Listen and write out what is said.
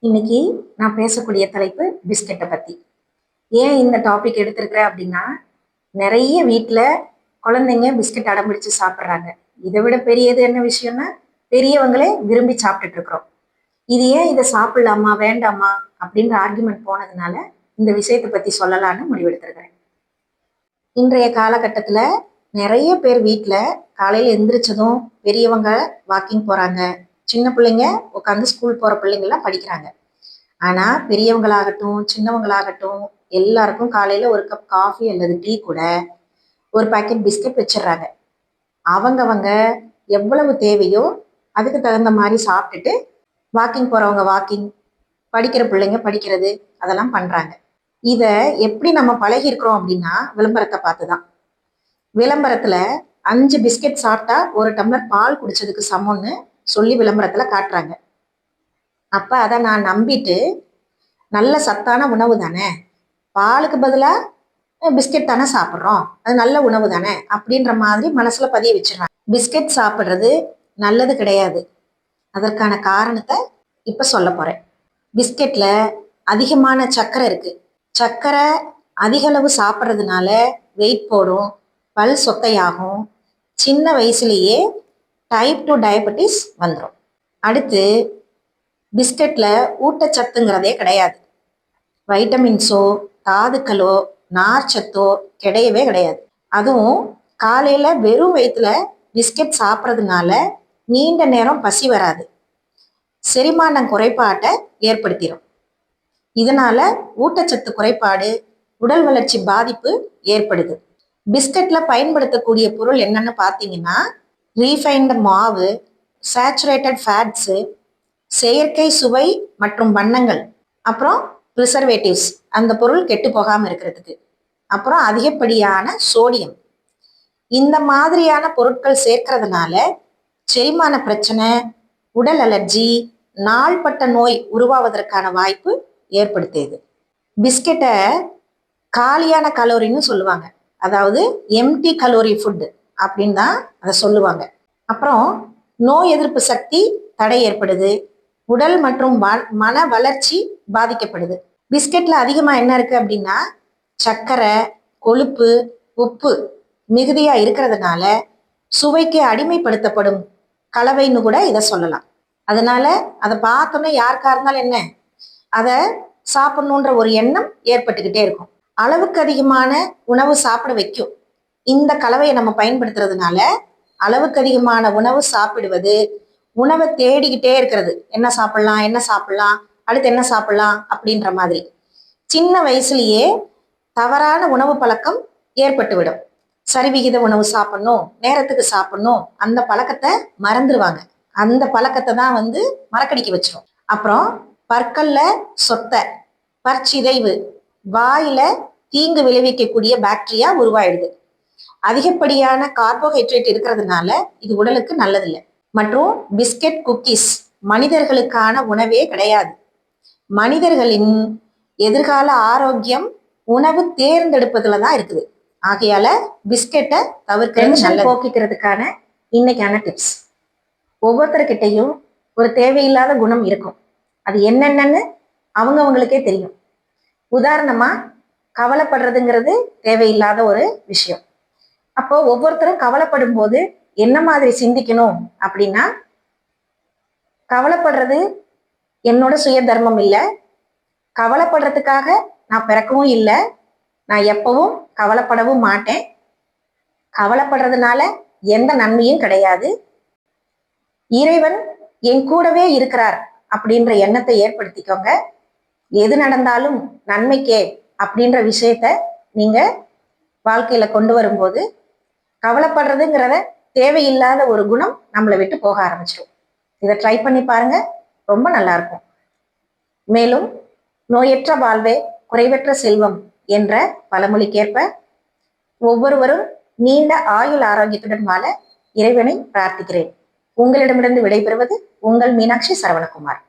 இன்னைக்கு நான் பேசக்கூடிய தலைப்பு பிஸ்கெட்டை பற்றி. ஏன் இந்த டாபிக் எடுத்திருக்கிறேன் அப்படின்னா, நிறைய வீட்டில் குழந்தைங்க பிஸ்கெட் அடம்பிடிச்சு சாப்பிட்றாங்க. இதை விட பெரியது என்ன விஷயம்னா, பெரியவங்களே விரும்பி சாப்பிட்டுட்டு இருக்கிறோம். இது ஏன் இதை சாப்பிடலாமா வேண்டாமா அப்படின்ற ஆர்குமெண்ட் போனதுனால இந்த விஷயத்தை பற்றி சொல்லலான்னு முடிவெடுத்திருக்கிறேன். இன்றைய காலகட்டத்தில் நிறைய பேர் வீட்டில் காலையில் எந்திரிச்சதும் பெரியவங்க வாக்கிங் போகிறாங்க, சின்ன பிள்ளைங்க உட்காந்து ஸ்கூல் போகிற பிள்ளைங்கள்லாம் படிக்கிறாங்க. ஆனால் பெரியவங்களாகட்டும் சின்னவங்களாகட்டும் எல்லாருக்கும் காலையில் ஒரு கப் காஃபி அல்லது டீ கூட ஒரு பாக்கெட் பிஸ்கெட் வச்சிடுறாங்க. அவங்கவங்க எவ்வளவு தேவையோ அதுக்கு தகுந்த மாதிரி சாப்பிட்டுட்டு வாக்கிங் போகிறவங்க வாக்கிங், படிக்கிற பிள்ளைங்க படிக்கிறது, அதெல்லாம் பண்ணுறாங்க. இதை எப்படி நம்ம பழகிருக்கிறோம் அப்படின்னா விளம்பரத்தை பார்த்து தான். விளம்பரத்தில் 5 பிஸ்கெட் சாப்பிட்டா ஒரு டம்ளர் பால் குடிச்சதுக்கு சமம்னு சொல்லி விளம்பரத்தில் காட்டுறாங்க. அப்போ அதை நான் நம்பிட்டு நல்ல சத்தான உணவு தானே, பாலுக்கு பதிலாக பிஸ்கெட் தானே சாப்பிட்றோம், அது நல்ல உணவு தானே அப்படின்ற மாதிரி மனசில் பதிய வச்சிடறாங்க. பிஸ்கெட் சாப்பிட்றது நல்லது கிடையாது. அதற்கான காரணத்தை இப்போ சொல்ல போகிறேன். பிஸ்கெட்டில் அதிகமான சர்க்கரை இருக்குது. சர்க்கரை அதிக அளவு சாப்பிட்றதுனால வெயிட் போடும், பல் சொத்தையாகும், சின்ன வயசுலேயே டைப் 2 டயபெட்டிஸ் வந்துடும். அடுத்து பிஸ்கெட்டில் ஊட்டச்சத்துங்கிறதே கிடையாது. வைட்டமின்ஸோ தாதுக்களோ நார்ச்சத்தோ கிடையவே கிடையாது. அதுவும் காலையில் வெறும் வயிற்றுல பிஸ்கெட் சாப்பிட்றதுனால நீண்ட நேரம் பசி வராது, செரிமான குறைபாட்டை ஏற்படுத்திடும். இதனால ஊட்டச்சத்து குறைபாடு, உடல் வளர்ச்சி பாதிப்பு ஏற்படுது. பிஸ்கெட்டில் பயன்படுத்தக்கூடிய பொருள் என்னன்னு பார்த்தீங்கன்னா, ரீஃபைன்டு மாவு, சேச்சுரேட்டட் ஃபேட்ஸு, செயற்கை சுவை மற்றும் வண்ணங்கள், அப்புறம் ப்ரிசர்வேட்டிவ்ஸ், அந்த பொருள் கெட்டு போகாமல் இருக்கிறதுக்கு, அப்புறம் அதிகப்படியான சோடியம். இந்த மாதிரியான பொருட்கள் சேர்க்கறதுனால செரிமான பிரச்சனை, உடல் அலர்ஜி, நாள்பட்ட நோய் உருவாவதற்கான வாய்ப்பு ஏற்படுத்தியது. பிஸ்கெட்டை காலியான கலோரின்னு சொல்லுவாங்க, அதாவது எம்டி கலோரி ஃபுட்டு அப்படின்னு தான் அதை சொல்லுவாங்க. அப்புறம் நோய் எதிர்ப்பு சக்தி தடை ஏற்படுது, உடல் மற்றும் மன வளர்ச்சி பாதிக்கப்படுது. பிஸ்கெட்ல அதிகமாக என்ன இருக்கு அப்படின்னா, சர்க்கரை, கொழுப்பு, உப்பு மிகுதியா இருக்கிறதுனால சுவைக்கு அடிமைப்படுத்தப்படும் கலவைன்னு கூட இதை சொல்லலாம். அதனால அதை பார்த்தோன்னே யாருக்கா இருந்தாலும் என்ன, அதை சாப்பிடணுன்ற ஒரு எண்ணம் ஏற்பட்டுக்கிட்டே இருக்கும். அளவுக்கு அதிகமான உணவு சாப்பிட வைக்கும். இந்த கலவையை நம்ம பயன்படுத்துறதுனால அளவுக்கு அதிகமான உணவு சாப்பிடுவது, உணவை தேடிக்கிட்டே இருக்கிறது, என்ன சாப்பிடலாம் என்ன சாப்பிடலாம், அடுத்து என்ன சாப்பிடலாம் அப்படின்ற மாதிரி சின்ன வயசுலயே தவறான உணவு பழக்கம் ஏற்பட்டுவிடும். சரிவிகித உணவு சாப்பிடணும், நேரத்துக்கு சாப்பிடணும், அந்த பழக்கத்தை மறந்துடுவாங்க. அந்த பழக்கத்தை தான் மறக்கடிக்க வச்சிரும். அப்புறம் பற்கல்ல சொத்தை, பற்சிதைவு, வாயில தீங்கு விளைவிக்கக்கூடிய பாக்டீரியா உருவாயிடுது. அதிகப்படியான கார்போஹைட்ரேட் இருக்கிறதுனால இது உடலுக்கு நல்லதில்லை. மற்றும் பிஸ்கெட், குக்கீஸ் மனிதர்களுக்கான உணவே கிடையாது. மனிதர்களின் எதிர்கால ஆரோக்கியம் உணவு தேர்ந்தெடுப்பதுல தான் இருக்குது. ஆகையால பிஸ்கெட்டை தவிர்க்கிறது போக்கிக்கிறதுக்கான இன்னைக்கான டிப்ஸ். ஒவ்வொருத்தர்கிட்டையும் ஒரு தேவையில்லாத குணம் இருக்கும். அது என்னென்னு அவங்கவுங்களுக்கே தெரியும். உதாரணமா, கவலைப்படுறதுங்கிறது தேவையில்லாத ஒரு விஷயம். அப்போ ஒவ்வொருத்தரும் கவலைப்படும் போது என்ன மாதிரி சிந்திக்கணும் அப்படின்னா, கவலைப்படுறது என்னோட சுய தர்மம் இல்லை, கவலைப்படுறதுக்காக நான் பிறக்கவும் இல்லை, நான் எப்பவும் கவலைப்படவும் மாட்டேன், கவலைப்படுறதுனால எந்த நன்மையும் கிடையாது, இறைவன் என் கூடவே இருக்கிறார் அப்படின்ற எண்ணத்தை ஏற்படுத்திக்கோங்க. எது நடந்தாலும் நன்மைக்கே அப்படின்ற விஷயத்த நீங்க வாழ்க்கையில கொண்டு வரும்போது கவலைப்படுறதுங்கிறத தேவையில்லாத ஒரு குணம் நம்மளை விட்டு போக ஆரம்பிச்சிடும். இதை ட்ரை பண்ணி பாருங்க, ரொம்ப நல்லா இருக்கும். மேலும் நோயற்ற வாழ்வே குறைவற்ற செல்வம் என்ற பழமொழிக்கேற்ப ஒவ்வொருவரும் நீண்ட ஆயுள் ஆரோக்கியத்துடன் வாழ இறைவனை பிரார்த்திக்கிறேன். உங்களிடமிருந்து விடைபெறுவது உங்கள் மீனாட்சி சரவணகுமார்.